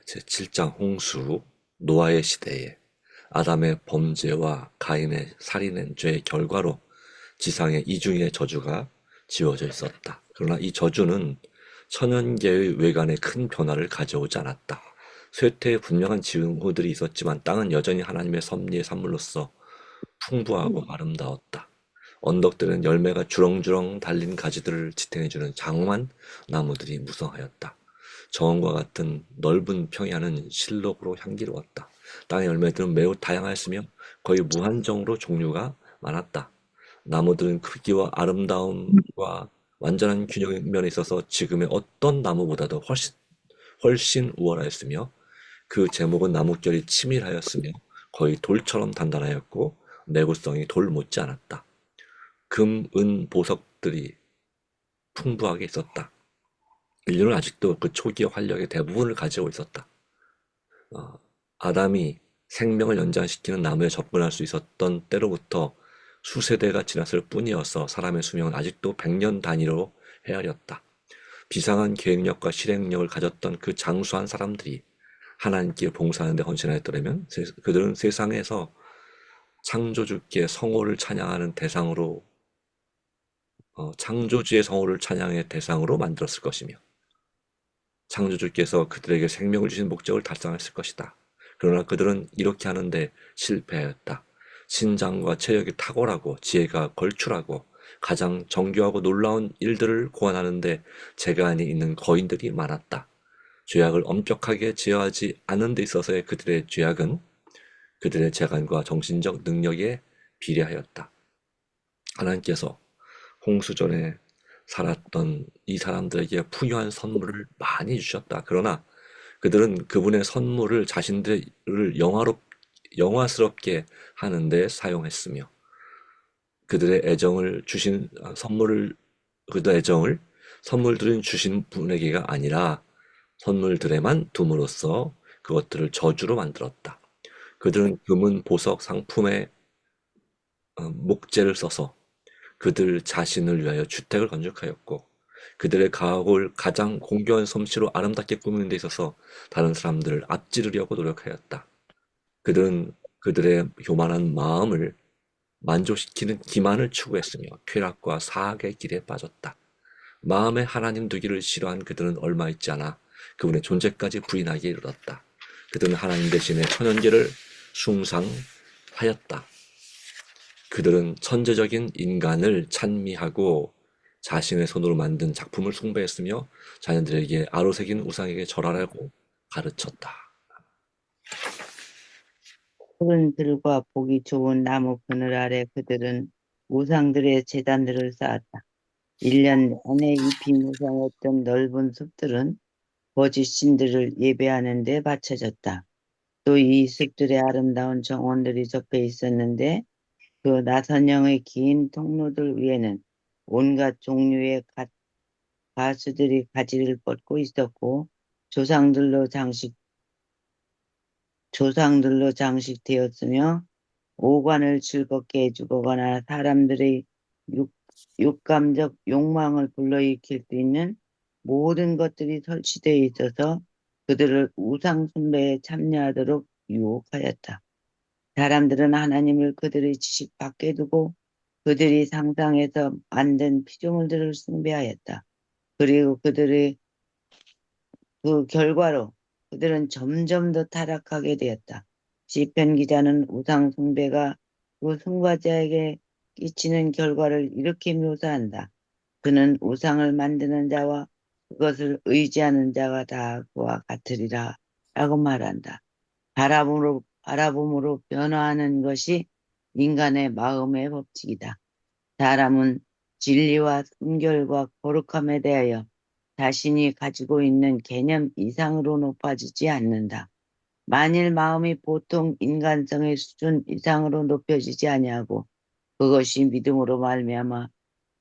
제7장 홍수, 노아의 시대에 아담의 범죄와 가인의 살인한 죄의 결과로 지상에 이중의 저주가 지어져 있었다. 그러나 이 저주는 천연계의 외관에 큰 변화를 가져오지 않았다. 쇠퇴에 분명한 징후들이 있었지만 땅은 여전히 하나님의 섭리의 산물로서 풍부하고 아름다웠다. 언덕들은 열매가 주렁주렁 달린 가지들을 지탱해주는 장엄한 나무들이 무성하였다. 정원과 같은 넓은 평야는 실록으로 향기로웠다. 땅의 열매들은 매우 다양하였으며 거의 무한정으로 종류가 많았다. 나무들은 크기와 아름다움과 완전한 균형의 면에 있어서 지금의 어떤 나무보다도 훨씬 우월하였으며 그 제목은 나뭇결이 치밀하였으며 거의 돌처럼 단단하였고 내구성이 돌 못지 않았다. 금, 은, 보석들이 풍부하게 있었다. 인류는 아직도 그 초기의 활력의 대부분을 가지고 있었다. 어, 아담이 생명을 연장시키는 나무에 접근할 수 있었던 때로부터 수세대가 지났을 뿐이어서 사람의 수명은 아직도 100년 단위로 헤아렸다. 비상한 계획력과 실행력을 가졌던 그 장수한 사람들이 하나님께 봉사하는 데 헌신하였더라면 그들은 세상에서 창조주께 성호를 찬양하는 대상으로 창조주의 성호를 찬양의 대상으로 만들었을 것이며 창조주께서 그들에게 생명을 주신 목적을 달성했을 것이다. 그러나 그들은 이렇게 하는데 실패하였다. 신장과 체력이 탁월하고 지혜가 걸출하고 가장 정교하고 놀라운 일들을 고안하는데 재간이 있는 거인들이 많았다. 죄악을 엄격하게 제어하지 않은 데 있어서의 그들의 죄악은 그들의 재간과 정신적 능력에 비례하였다. 하나님께서 홍수전에 살았던 이 사람들에게 풍요한 선물을 많이 주셨다. 그러나 그들은 그분의 선물을 자신들을 영화스럽게 하는데 사용했으며 그들의 애정을 주신 선물을 그들의 애정을 선물들은 주신 분에게가 아니라 선물들에만 둠으로써 그것들을 저주로 만들었다. 그들은 금은 보석 상품에 목재를 써서 그들 자신을 위하여 주택을 건축하였고 그들의 가옥을 가장 공교한 솜씨로 아름답게 꾸미는 데 있어서 다른 사람들을 앞지르려고 노력하였다. 그들은 그들의 교만한 마음을 만족시키는 기만을 추구했으며 쾌락과 사악의 길에 빠졌다. 마음에 하나님 두기를 싫어한 그들은 얼마 있지 않아 그분의 존재까지 부인하기에 이르렀다. 그들은 하나님 대신에 천연계를 숭상하였다. 그들은 천재적인 인간을 찬미하고 자신의 손으로 만든 작품을 숭배했으며 자녀들에게 아로새긴 우상에게 절하라고 가르쳤다. 푸른 들과 보기 좋은 나무 그늘 아래 그들은 우상들의 제단들을 쌓았다. 1년 내내 잎이 무성했던 넓은 숲들은 거짓 신들을 예배하는 데 바쳐졌다. 또 이 숲들의 아름다운 정원들이 접해 있었는데 그 나선형의 긴 통로들 위에는 온갖 종류의 가수들이 가지를 뻗고 있었고 조상들로 장식되었으며 오관을 즐겁게 해주거나 사람들의 육, 육감적 욕망을 불러일으킬 수 있는 모든 것들이 설치되어 있어서 그들을 우상 숭배에 참여하도록 유혹하였다. 사람들은 하나님을 그들의 지식 밖에 두고 그들이 상상해서 만든 피조물들을 숭배하였다. 그리고 그 결과로 그들은 점점 더 타락하게 되었다. 시편 기자는 우상 숭배가 그 숭배자에게 끼치는 결과를 이렇게 묘사한다. 그는 우상을 만드는 자와 그것을 의지하는 자가 다 그와 같으리라 라고 말한다. 바라봄으로 변화하는 것이 인간의 마음의 법칙이다. 사람은 진리와 순결과 거룩함에 대하여 자신이 가지고 있는 개념 이상으로 높아지지 않는다. 만일 마음이 보통 인간성의 수준 이상으로 높여지지 아니하고 그것이 믿음으로 말미암아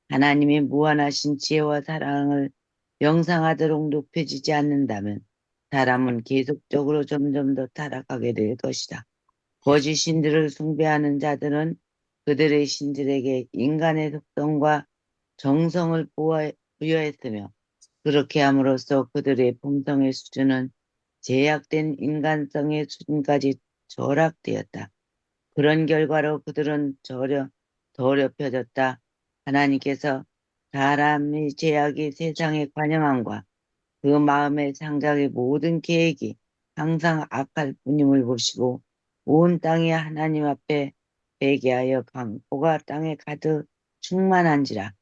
하나님의 무한하신 지혜와 사랑을 명상하도록 높여지지 않는다면 사람은 계속적으로 점점 더 타락하게 될 것이다. 거짓 신들을 숭배하는 자들은 그들의 신들에게 인간의 속성과 정성을 부여했으며 그렇게 함으로써 그들의 품성의 수준은 제약된 인간성의 수준까지 절약되었다. 그런 결과로 그들은 더럽혀졌다. 하나님께서 사람의 제약이 세상의 관영함과 그 마음의 상작의 모든 계획이 항상 악할 뿐임을 보시고 온 땅이 하나님 앞에 회개하여 강포가 땅에 충만한지라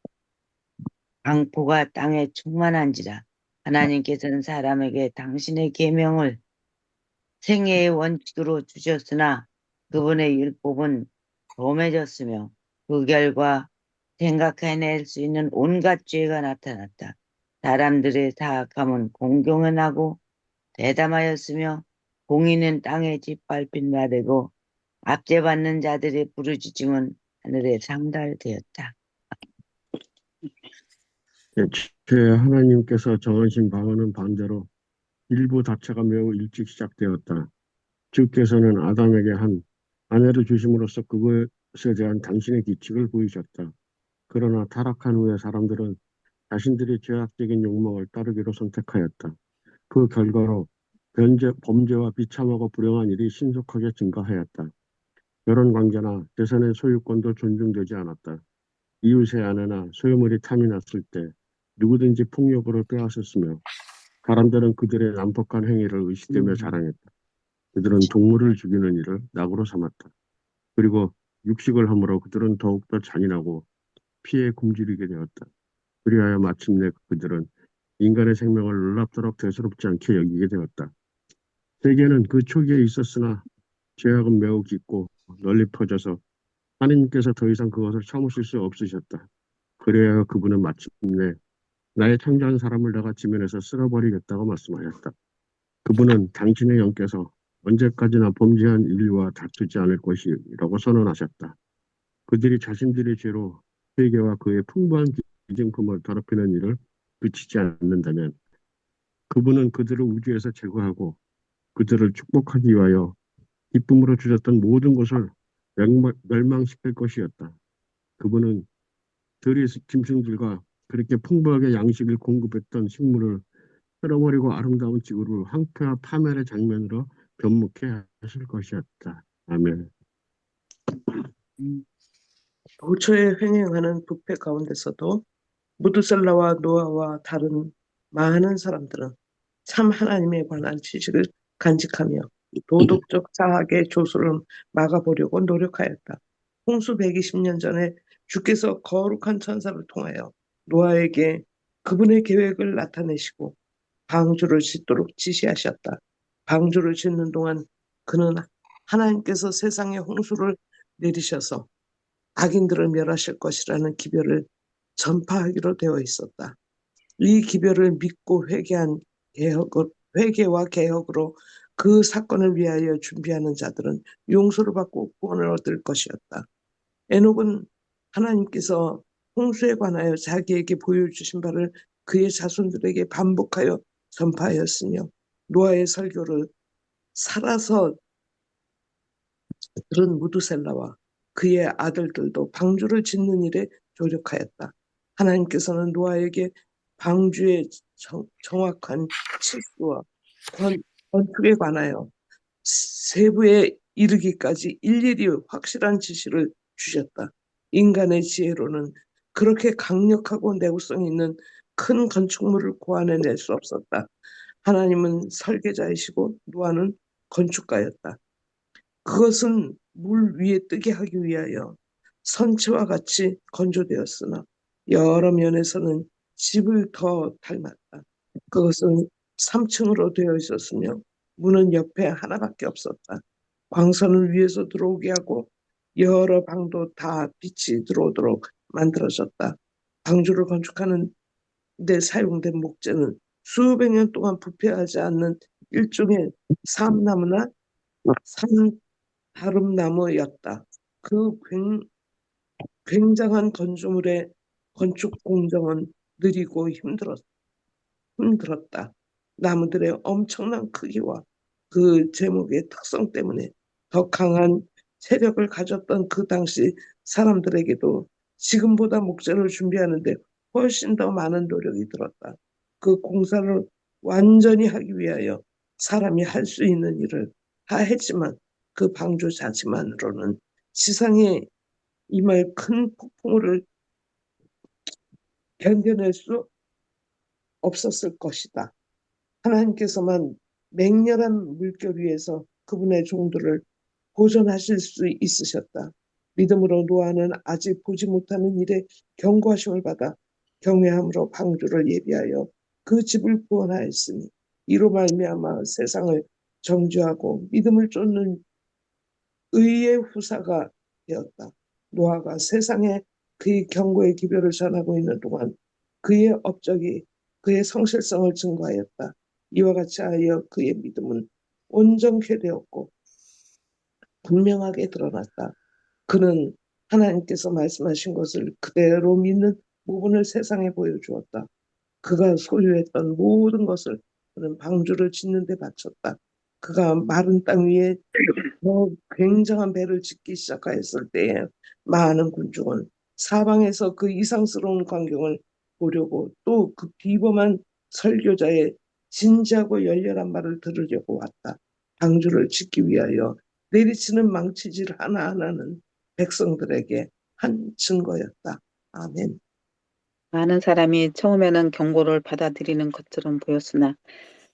하나님께서는 사람에게 당신의 계명을 생애의 원칙으로 주셨으나 그분의 율법은 범해졌으며 그 결과 생각해낼 수 있는 온갖 죄가 나타났다. 사람들의 사악함은 공경은하고 대담하였으며 공의는 땅에 짓밟힌 바 되고 압제받는 자들의 부르짖음은 하늘에 상달되었다. 제 하나님께서 정하신 바와는 반대로 일부 다처가 매우 일찍 시작되었다. 주께서는 아담에게 한 아내를 주심으로써 그것에 대한 당신의 규칙을 보이셨다. 그러나 타락한 후에 사람들은 자신들의 죄악적인 욕망을 따르기로 선택하였다. 그 결과로 범죄와 비참하고 불행한 일이 신속하게 증가하였다. 결혼 관계나 재산의 소유권도 존중되지 않았다. 이웃의 아내나 소유물이 탐이 났을 때 누구든지 폭력으로 빼앗았으며 사람들은 그들의 난폭한 행위를 의식되며 자랑했다. 그들은 동물을 죽이는 일을 낙으로 삼았다. 그리고 육식을 함으로 그들은 더욱더 잔인하고 피에 굶주리게 되었다. 그리하여 마침내 그들은 인간의 생명을 놀랍도록 대수롭지 않게 여기게 되었다. 세계는 그 초기에 있었으나 죄악은 매우 깊고 널리 퍼져서 하나님께서 더 이상 그것을 참으실 수 없으셨다. 그래야 그분은 마침내 나의 창조한 사람을 내가 지면에서 쓸어버리겠다고 말씀하셨다. 그분은 당신의 영께서 언제까지나 범죄한 인류와 다투지 않을 것이라고 선언하셨다. 그들이 자신들의 죄로 세계와 그의 풍부한 기증품을 더럽히는 일을 그치지 않는다면 그분은 그들을 우주에서 제거하고 그들을 축복하기 위하여 기쁨으로 주셨던 모든 것을 멸망시킬 것이었다. 그분은 들의 짐승들과 그렇게 풍부하게 양식을 공급했던 식물을 쓸어버리고 아름다운 지구를 황폐와 파멸의 장면으로 변목해 하실 것이었다. 아멘. 도처에 횡행하는 부패 가운데서도 무드셀라와 노아와 다른 많은 사람들은 참 하나님에 관한 지식을 간직하며 도덕적 자학의 조소를 막아보려고 노력하였다. 홍수 120년 전에 주께서 거룩한 천사를 통하여 노아에게 그분의 계획을 나타내시고 방주를 짓도록 지시하셨다. 방주를 짓는 동안 그는 하나님께서 세상에 홍수를 내리셔서 악인들을 멸하실 것이라는 기별을 전파하기로 되어 있었다. 이 기별을 믿고 회개와 개혁으로 그 사건을 위하여 준비하는 자들은 용서를 받고 구원을 얻을 것이었다. 에녹은 하나님께서 홍수에 관하여 자기에게 보여주신 바를 그의 자손들에게 반복하여 전파하였으며 노아의 설교를 살아서 들은 무두셀라와 그의 아들들도 방주를 짓는 일에 조력하였다. 하나님께서는 노아에게 방주의 정확한 칠수와 건축에 관하여 세부에 이르기까지 일일이 확실한 지시를 주셨다. 인간의 지혜로는 그렇게 강력하고 내구성 있는 큰 건축물을 고안해낼 수 없었다. 하나님은 설계자이시고 노아는 건축가였다. 그것은 물 위에 뜨게 하기 위하여 선체와 같이 건조되었으나 여러 면에서는 집을 더 닮았다. 그것은 3층으로 되어 있었으며 문은 옆에 하나밖에 없었다. 광선을 위에서 들어오게 하고 여러 방도 다 빛이 들어오도록 만들어졌다. 방주를 건축하는 데 사용된 목재는 수백 년 동안 부패하지 않는 일종의 삼나무나 다름나무였다. 그 굉장한 건조물의 건축 공정은 느리고 힘들었다. 나무들의 엄청난 크기와 그 제목의 특성 때문에 더 강한 체력을 가졌던 그 당시 사람들에게도 지금보다 목재를 준비하는데 훨씬 더 많은 노력이 들었다. 그 공사를 완전히 하기 위하여 사람이 할 수 있는 일을 다 했지만 그 방주 자체만으로는 지상에 임할 큰 폭풍우를 견뎌낼 수 없었을 것이다. 하나님께서만 맹렬한 물결 위에서 그분의 종들을 보존하실 수 있으셨다. 믿음으로 노아는 아직 보지 못하는 일에 경고하심을 받아 경외함으로 방주를 예비하여 그 집을 구원하였으니 이로 말미암아 세상을 정죄하고 믿음을 쫓는 의의 후사가 되었다. 노아가 세상에 그의 경고의 기별을 전하고 있는 동안 그의 업적이 그의 성실성을 증거하였다. 이와 같이 하여 그의 믿음은 온전케 되었고 분명하게 드러났다. 그는 하나님께서 말씀하신 것을 그대로 믿는 모분을 세상에 보여주었다. 그가 소유했던 모든 것을 그는 방주를 짓는 데 바쳤다. 그가 마른 땅 위에 굉장한 배를 짓기 시작하였을 때에 많은 군중은 사방에서 그 이상스러운 광경을 보려고 또 그 비범한 설교자의 진지하고 열렬한 말을 들으려고 왔다. 방주를 짓기 위하여 내리치는 망치질 하나하나는 백성들에게 한 증거였다. 아멘. 많은 사람이 처음에는 경고를 받아들이는 것처럼 보였으나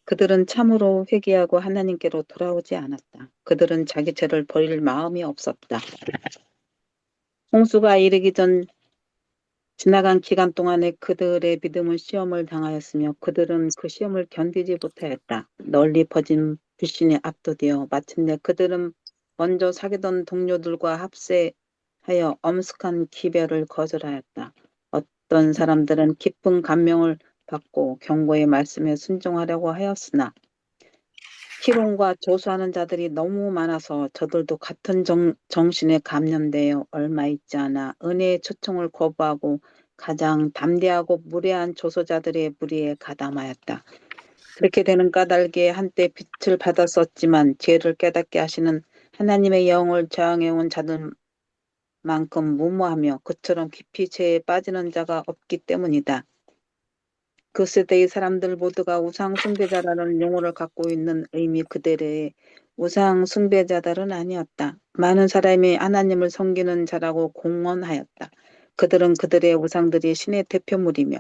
그들은 참으로 회개하고 하나님께로 돌아오지 않았다. 그들은 자기 죄를 버릴 마음이 없었다. 홍수가 이르기 전 지나간 기간 동안에 그들의 믿음은 시험을 당하였으며 그들은 그 시험을 견디지 못하였다. 널리 퍼진 불신에 압도되어 마침내 그들은 먼저 사귀던 동료들과 합세하여 엄숙한 기별을 거절하였다. 어떤 사람들은 깊은 감명을 받고 경고의 말씀에 순종하려고 하였으나 희롱과 조소하는 자들이 너무 많아서 저들도 같은 정신에 감염되어 얼마 있지 않아 은혜의 초청을 거부하고 가장 담대하고 무례한 조소자들의 무리에 가담하였다. 그렇게 되는 까닭에 한때 빛을 받았었지만 죄를 깨닫게 하시는 하나님의 영을 저항해온 자들만큼 무모하며 그처럼 깊이 죄에 빠지는 자가 없기 때문이다. 그 세대의 사람들 모두가 우상 숭배자라는 용어를 갖고 있는 의미 그대로의 우상 숭배자들은 아니었다. 많은 사람이 하나님을 섬기는 자라고 공언하였다. 그들은 그들의 우상들이 신의 대표물이며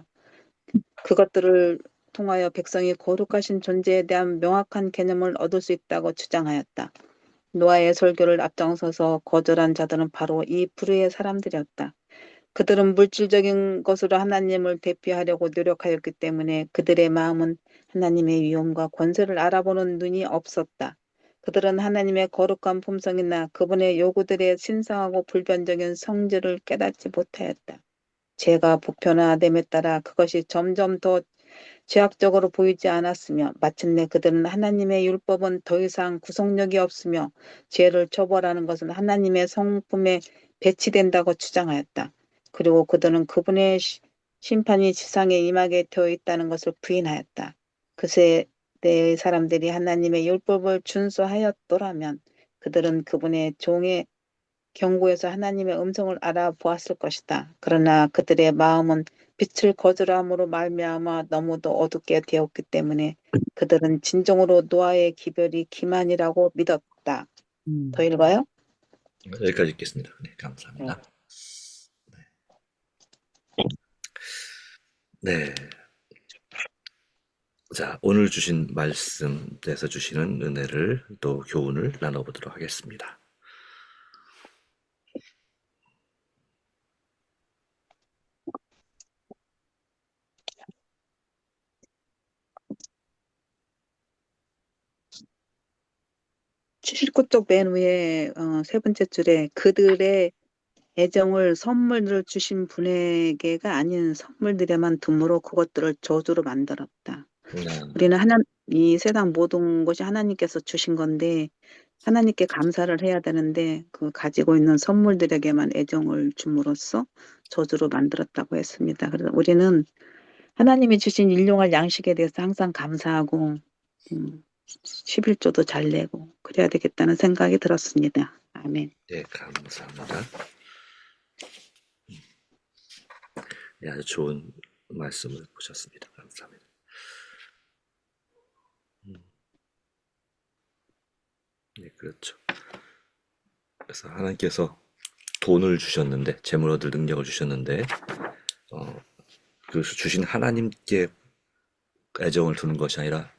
그것들을 통하여 백성이 거룩하신 존재에 대한 명확한 개념을 얻을 수 있다고 주장하였다. 노아의 설교를 앞장서서 거절한 자들은 바로 이 불의의 사람들이었다. 그들은 물질적인 것으로 하나님을 대표하려고 노력하였기 때문에 그들의 마음은 하나님의 위엄과 권세를 알아보는 눈이 없었다. 그들은 하나님의 거룩한 품성이나 그분의 요구들의 신성하고 불변적인 성질을 깨닫지 못하였다. 죄가 보편화됨에 따라 그것이 점점 더 죄악적으로 보이지 않았으며 마침내 그들은 하나님의 율법은 더 이상 구속력이 없으며 죄를 처벌하는 것은 하나님의 성품에 배치된다고 주장하였다. 그리고 그들은 그분의 심판이 지상에 임하게 되어 있다는 것을 부인하였다. 그 세대의 사람들이 하나님의 율법을 준수하였더라면 그들은 그분의 종의 경고에서 하나님의 음성을 알아보았을 것이다. 그러나 그들의 마음은 빛을 거절함으로 말미암아 너무도 어둡게 되었기 때문에 그들은 진정으로 노아의 기별이 기만이라고 믿었다. 더 읽어요? 여기까지 읽겠습니다. 네, 감사합니다. 네. 자, 오늘 주신 말씀에서 주시는 은혜를 또 교훈을 나눠보도록 하겠습니다. 칠구 쪽 맨 위에 세 번째 줄에 그들의 애정을 선물을 주신 분에게가 아닌 선물들에만 둠으로 그것들을 저주로 만들었다. 우리는 이 세상 모든 것이 하나님께서 주신 건데 하나님께 감사를 해야 되는데 그 가지고 있는 선물들에게만 애정을 줌으로써 저주로 만들었다고 했습니다. 그래서 우리는 하나님이 주신 일용할 양식에 대해서 항상 감사하고 11조도 잘 내고 그래야 되겠다는 생각이 들었습니다. 아멘. 네, 감사합니다. 네, 아주 좋은 말씀을 보셨습니다. 감사합니다. 네, 그렇죠. 그래서 하나님께서 돈을 주셨는데, 재물 얻을 능력을 주셨는데, 그 주신 하나님께 애정을 두는 것이 아니라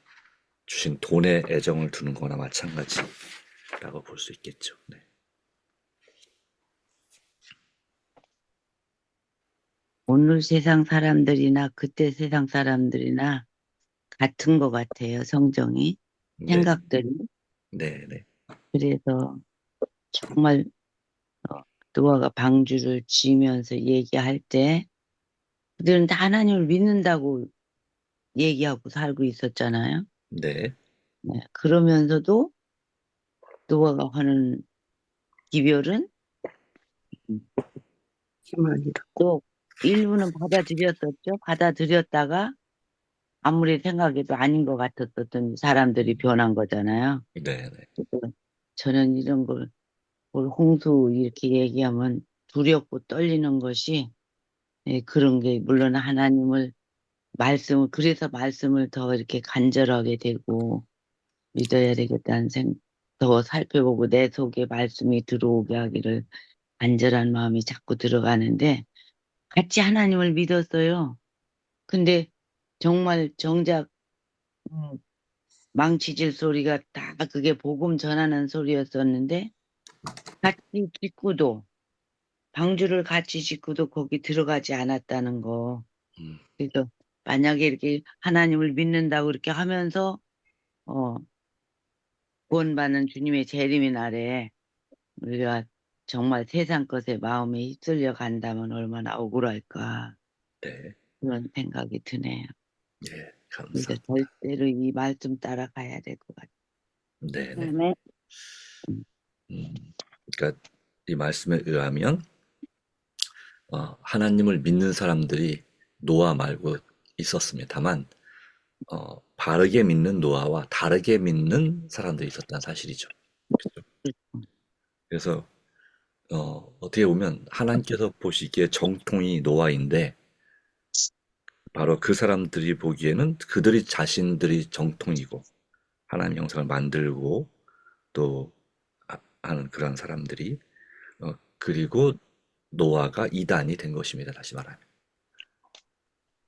주신 돈에 애정을 두는 거나 마찬가지라고 볼 수 있겠죠. 네. 오늘 세상 사람들이나 그때 세상 사람들이나 같은 것 같아요, 성정이. 네, 생각들이. 네, 네, 그래서 정말 노아가 방주를 지으면서 얘기할 때 그들은 다 하나님을 믿는다고 얘기하고 살고 있었잖아요. 네, 네, 그러면서도 노아가 하는 기별은 희망이라. 또 일부는 받아들였었죠. 받아들였다가 아무리 생각해도 아닌 것 같았었던 사람들이 변한 거잖아요. 네, 네, 그래서 저는 이런 걸 홍수 이렇게 얘기하면 두렵고 떨리는 것이 그런 게 물론 하나님을 그래서 말씀을 더 이렇게 간절하게 되고 믿어야 되겠다는 더 살펴보고 내 속에 말씀이 들어오게 하기를 간절한 마음이 자꾸 들어가는데 같이 하나님을 믿었어요. 근데 정말 정작 음, 망치질 소리가 다 그게 복음 전하는 소리였었는데 같이 짓고도 방주를 같이 짓고도 거기 들어가지 않았다는 거. 음, 그래서 만약에 이렇게 하나님을 믿는다고 이렇게 하면서 어, 구원받는 주님의 재림의 날에 우리가 정말 세상 것에 마음에 휩쓸려 간다면 얼마나 억울할까 네, 그런 생각이 드네요. 네, 그래서 감사합니다. 절대로 이 말씀 따라가야 될 것 같아요. 네, 네. 아멘. 그러니까 이 말씀에 의하면 하나님을 믿는 사람들이 노아 말고 있었습니다. 다만 바르게 믿는 노아와 다르게 믿는 사람들이 있었다는 사실이죠. 그렇죠? 그래서 어떻게 보면 하나님께서 보시기에 정통이 노아인데 바로 그 사람들이 보기에는 그들이 자신들이 정통이고 하나님 형상을 만들고 또 하는 그런 사람들이 그리고 노아가 이단이 된 것입니다. 다시 말하면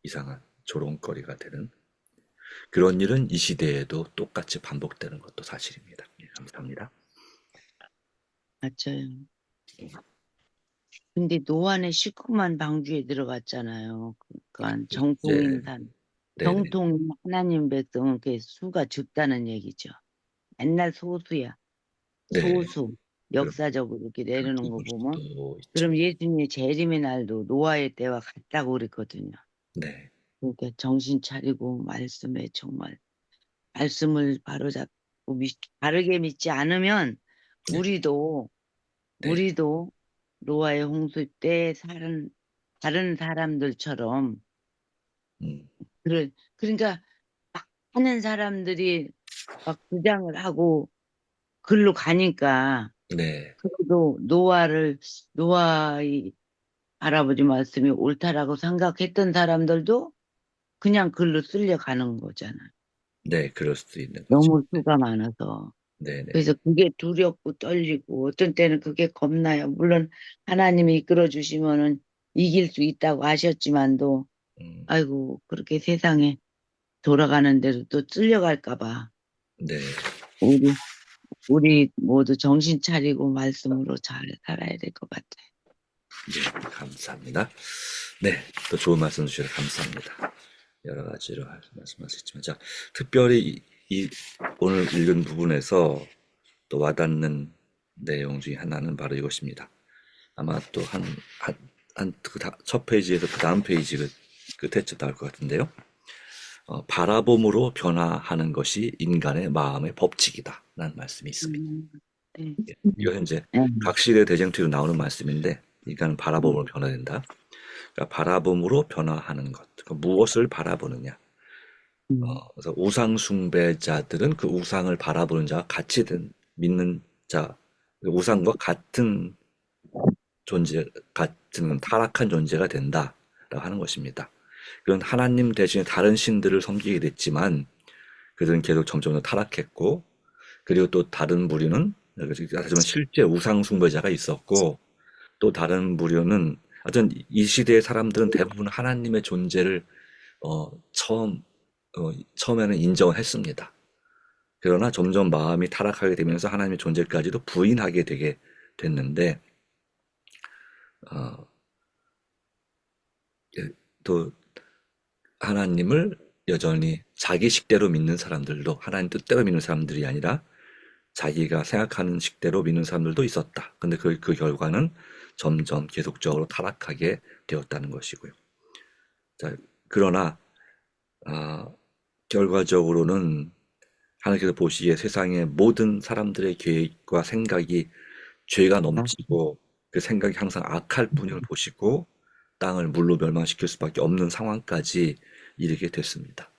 이상한 조롱거리가 되는 그런 일은 이 시대에도 똑같이 반복되는 것도 사실입니다. 예, 감사합니다. 맞아요. 근데 노안의 식구만 방주에 들어갔잖아요. 그러니까 이제 네네 정통인 하나님 백성은 그 수가 적다는 얘기죠. 맨날 소수야. 네 소수. 그럼 역사적으로 이렇게 그렇게 내려놓은 거 볼 보면 수도 있죠. 그럼 예수님의 재림의 날도 노아의 때와 같다고 그랬거든요. 네, 그러니까 정신 차리고 말씀에 정말 말씀을 바로잡고 바르게 믿지 않으면 네, 우리도 네, 우리도 노아의 홍수 때 다른 사람들처럼 음, 그러니까 막 하는 사람들이 막 주장을 하고 글로 가니까 네, 그래도 노아의 할아버지 말씀이 옳다라고 생각했던 사람들도 그냥 글로 쓸려가는 거잖아. 네, 그럴 수도 있는 거죠. 너무 수가 많아서. 네, 네, 그래서 그게 두렵고 떨리고 어떤 때는 그게 겁나요. 물론 하나님이 이끌어 주시면은 이길 수 있다고 하셨지만도 음, 아이고 그렇게 세상에 돌아가는 대로 또 쓸려갈까 봐 네, 우리 우리 모두 정신 차리고 말씀으로 잘 살아야 될 것 같아. 네, 감사합니다. 네, 또 좋은 말씀 주셔서 감사합니다. 여러 가지로 말씀하셨지만, 자, 특별히 오늘 읽은 부분에서 또 와닿는 내용 중에 하나는 바로 이것입니다. 아마 또 첫 페이지에서 그 다음 페이지 끝에쯤 나올 것 같은데요. 바라봄으로 변화하는 것이 인간의 마음의 법칙이다. 라는 말씀이 있습니다. 네. 이것은 이제 네. 각시대 대쟁투에도 나오는 말씀인데, 인간은 바라봄으로 변화된다. 그러니까 바라봄으로 변화하는 것. 그러니까 무엇을 바라보느냐. 그래서 우상 숭배자들은 그 우상을 바라보는 자와 같이 믿는 자, 우상과 같은 같은 타락한 존재가 된다라고 하는 것입니다. 그런 하나님 대신에 다른 신들을 섬기게 됐지만 그들은 계속 점점 더 타락했고 그리고 또 다른 부류는 하지만 실제 우상 숭배자가 있었고 또 다른 부류는 하여튼 이 시대의 사람들은 대부분 하나님의 존재를 처음에는 인정을 했습니다. 그러나 점점 마음이 타락하게 되면서 하나님의 존재까지도 부인하게 되게 됐는데 어, 또 하나님을 여전히 자기 식대로 믿는 사람들도 하나님 뜻대로 믿는 사람들이 아니라 자기가 생각하는 식대로 믿는 사람들도 있었다. 근데 그 결과는 점점 계속적으로 타락하게 되었다는 것이고요. 자, 그러나 결과적으로는 하나님께서 보시기에 세상의 모든 사람들의 계획과 생각이 죄가 넘치고 그 생각이 항상 악할 뿐을 보시고 땅을 물로 멸망시킬 수밖에 없는 상황까지 이르게 됐습니다.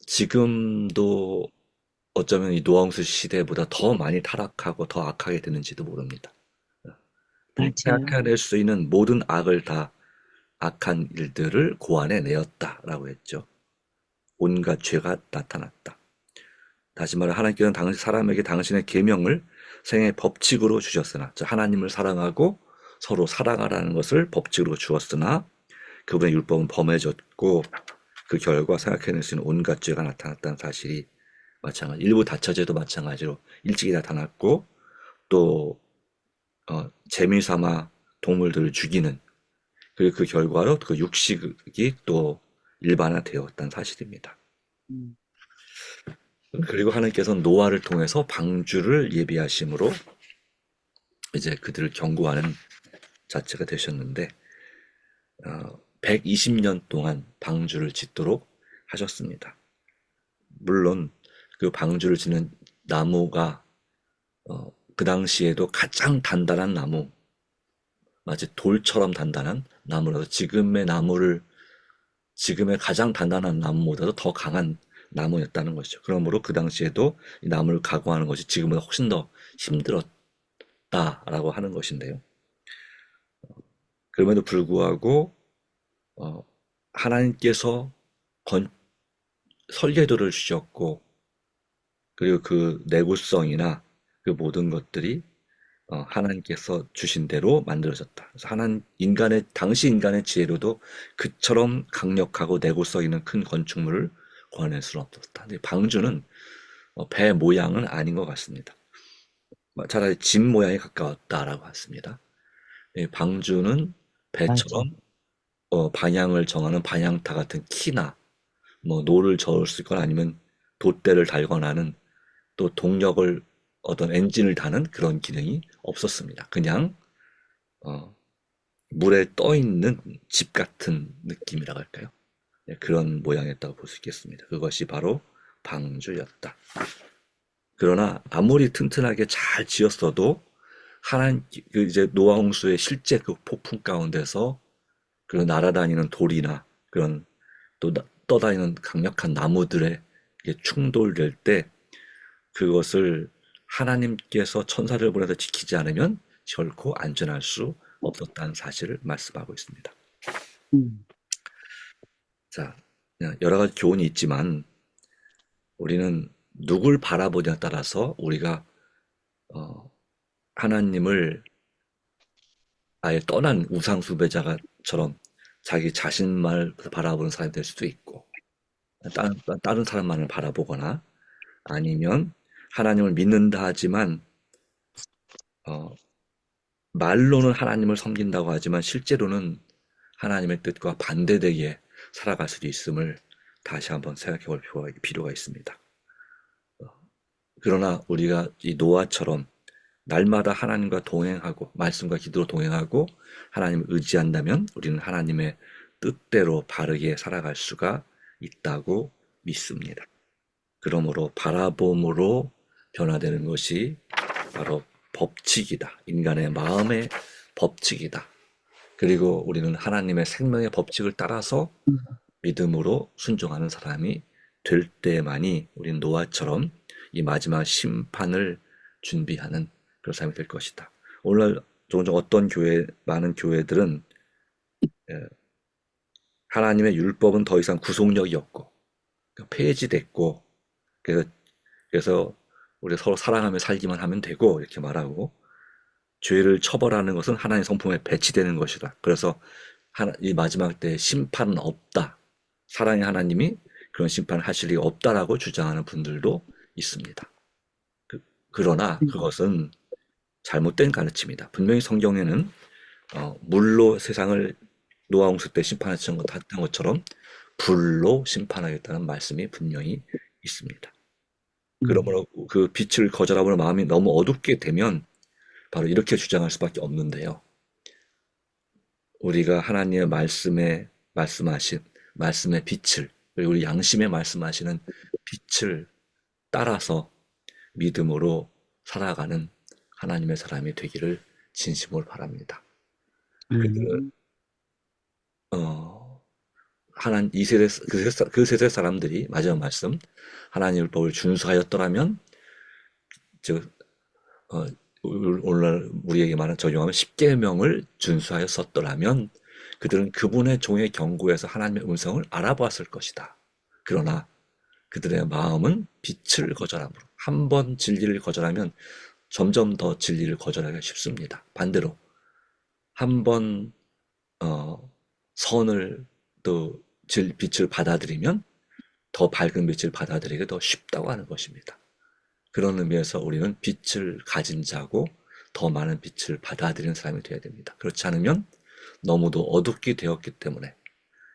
지금도 어쩌면 이 노아홍수 시대보다 더 많이 타락하고 더 악하게 되는지도 모릅니다. 맞아요. 생각해낼 수 있는 모든 악을 다 악한 일들을 고안해 내었다라고 했죠. 온갖 죄가 나타났다. 다시 말해 하나님께서는 당시 사람에게 당신의 계명을 생애 법칙으로 주셨으나 하나님을 사랑하고 서로 사랑하라는 것을 법칙으로 주었으나 그분의 율법은 범해졌고 그 결과 생각해낼 수 있는 온갖 죄가 나타났다는 사실이 마찬가지. 일부 다처제도 마찬가지로 일찍이 나타났고 또 재미삼아 동물들을 죽이는 그리고 그 결과로 그 육식이 또 일반화되었다는 사실입니다. 그리고 하나님께서는 노아를 통해서 방주를 예비하심으로 이제 그들을 경고하는 자체가 되셨는데 120년 동안 방주를 짓도록 하셨습니다. 물론 그 방주를 짓는 나무가 그 당시에도 가장 단단한 나무, 마치 돌처럼 단단한 나무라서 지금의 가장 단단한 나무보다도 더 강한 나무였다는 것이죠. 그러므로 그 당시에도 이 나무를 가공하는 것이 지금보다 훨씬 더 힘들었다라고 하는 것인데요. 그럼에도 불구하고 하나님께서 설계도를 주셨고 그리고 그 내구성이나 그 모든 것들이 하나님께서 주신 대로 만들어졌다. 그래서 당시 인간의 지혜로도 그처럼 강력하고 내구성 있는 큰 건축물을 구해낼 수는 없었다. 근데 방주는 배 모양은 아닌 것 같습니다. 차라리 집 모양에 가까웠다라고 했습니다. 방주는 배처럼 방향을 정하는 방향타 같은 키나 뭐 노를 저을 수 있거나 아니면 돛대를 달거나 하는 또 동력을 어떤 엔진을 다는 그런 기능이 없었습니다. 그냥 물에 떠 있는 집 같은 느낌이라고 할까요? 그런 모양이었다고 볼 수 있겠습니다. 그것이 바로 방주였다. 그러나 아무리 튼튼하게 잘 지었어도 이제 노아 홍수의 실제 그 폭풍 가운데서 그런 날아다니는 돌이나 그런 또 떠다니는 강력한 나무들에 충돌될 때 그것을 하나님께서 천사를 보내서 지키지 않으면 결코 안전할 수 없었다는 사실을 말씀하고 있습니다. 자, 여러 가지 교훈이 있지만 우리는 누굴 바라보냐에 따라서 우리가 하나님을 아예 떠난 우상 숭배자처럼 자기 자신만 바라보는 사람이 될 수도 있고 다른 사람만을 바라보거나 아니면 하나님을 믿는다 하지만 말로는 하나님을 섬긴다고 하지만 실제로는 하나님의 뜻과 반대되게 살아갈 수도 있음을 다시 한번 생각해 볼 필요가 있습니다. 그러나 우리가 이 노아처럼 날마다 하나님과 동행하고 말씀과 기도로 동행하고 하나님을 의지한다면 우리는 하나님의 뜻대로 바르게 살아갈 수가 있다고 믿습니다. 그러므로 바라봄으로 변화되는 것이 바로 법칙이다. 인간의 마음의 법칙이다. 그리고 우리는 하나님의 생명의 법칙을 따라서 믿음으로 순종하는 사람이 될 때만이 우리는 노아처럼 이 마지막 심판을 준비하는 그런 사람이 될 것이다. 오늘날 종종 많은 교회들은 하나님의 율법은 더 이상 구속력이 없고 폐지됐고 그래서 우리 서로 사랑하며 살기만 하면 되고 이렇게 말하고 죄를 처벌하는 것은 하나님의 성품에 배치되는 것이다. 그래서 이 마지막 때에 심판은 없다. 사랑의 하나님이 그런 심판을 하실 리가 없다라고 주장하는 분들도 있습니다. 그러나 그것은 잘못된 가르침이다. 분명히 성경에는 물로 세상을 노아 홍수 때 심판했던 것처럼 불로 심판하겠다는 말씀이 분명히 있습니다. 그러므로 그 빛을 거절하는 마음이 너무 어둡게 되면 바로 이렇게 주장할 수밖에 없는데요. 우리가 하나님의 말씀하신 말씀의 빛을, 그리고 우리 양심에 말씀하시는 빛을 따라서 믿음으로 살아가는 하나님의 사람이 되기를 진심으로 바랍니다. 하나님 이 세대 그 세대 사람들이 마지막 말씀 하나님 율법을 준수하였더라면 오늘 우리에게 말하는 적용하면 10계명을 준수하였었더라면 그들은 그분의 종의 경고에서 하나님의 음성을 알아보았을 것이다. 그러나 그들의 마음은 빛을 거절함으로 한 번 진리를 거절하면 점점 더 진리를 거절하기가 쉽습니다. 반대로 한 번 선을 또 빛을 받아들이면 더 밝은 빛을 받아들이기 더 쉽다고 하는 것입니다. 그런 의미에서 우리는 빛을 가진 자고 더 많은 빛을 받아들이는 사람이 되어야 됩니다. 그렇지 않으면 너무도 어둡게 되었기 때문에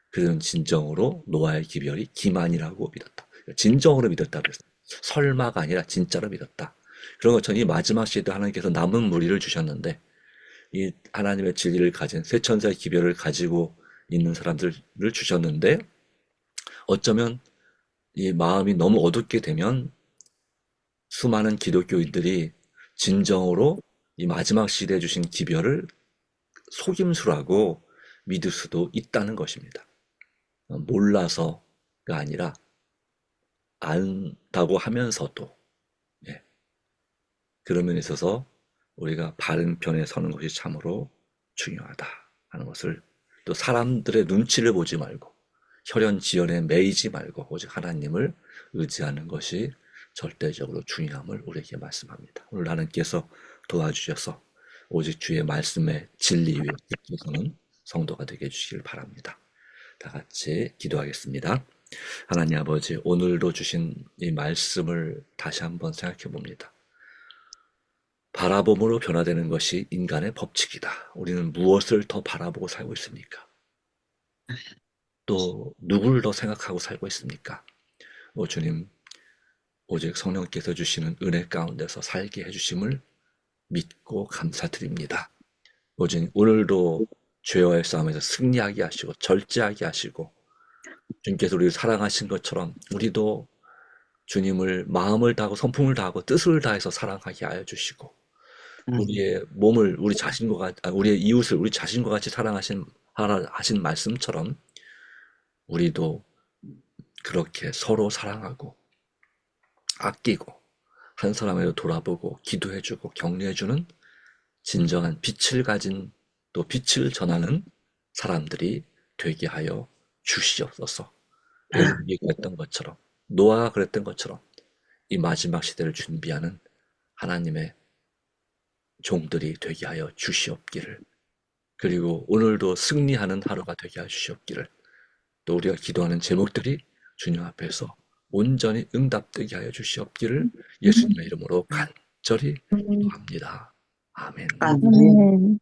그들은 진정으로 노아의 기별이 기만이라고 믿었다. 진정으로 믿었다 그랬어요. 설마가 아니라 진짜로 믿었다. 그런 것처럼 이 마지막 시대도 하나님께서 남은 무리를 주셨는데 이 하나님의 진리를 가진 새 천사의 기별을 가지고 있는 사람들을 주셨는데 어쩌면 이 마음이 너무 어둡게 되면 수많은 기독교인들이 진정으로 이 마지막 시대에 주신 기별을 속임수라고 믿을 수도 있다는 것입니다. 몰라서가 아니라 안다고 하면서도 그런 면에 있어서 우리가 바른 편에 서는 것이 참으로 중요하다 하는 것을 또 사람들의 눈치를 보지 말고 혈연지연에 매이지 말고 오직 하나님을 의지하는 것이 절대적으로 중요함을 우리에게 말씀합니다. 오늘 하나님께서 도와주셔서 오직 주의 말씀의 진리 위에 깃서는 성도가 되게 해주시길 바랍니다. 다 같이 기도하겠습니다. 하나님 아버지, 오늘도 주신 이 말씀을 다시 한번 생각해 봅니다. 바라봄으로 변화되는 것이 인간의 법칙이다. 우리는 무엇을 더 바라보고 살고 있습니까? 또 누구를 더 생각하고 살고 있습니까? 주님, 오직 성령께서 주시는 은혜 가운데서 살게 해주심을 믿고 감사드립니다. 오직 오늘도 죄와의 싸움에서 승리하게 하시고 절제하게 하시고 주님께서 우리를 사랑하신 것처럼 우리도 주님을 마음을 다하고 성품을 다하고 뜻을 다해서 사랑하게 하여 주시고 우리의 몸을 우리의 이웃을 우리 자신과 같이 사랑하신 말씀처럼 우리도 그렇게 서로 사랑하고 아끼고 한 사람에도 돌아보고 기도해주고 격려해주는 진정한 빛을 가진 또 빛을 전하는 사람들이 되게 하여 주시옵소서. 에녹이 그랬던 것처럼 노아가 그랬던 것처럼 이 마지막 시대를 준비하는 하나님의 종들이 되게 하여 주시옵기를, 그리고 오늘도 승리하는 하루가 되게 하여 주시옵기를, 또 우리가 기도하는 제목들이 주님 앞에서 온전히 응답되게 하여 주시옵기를 예수님의 이름으로 간절히 기도합니다. 아멘. 아멘.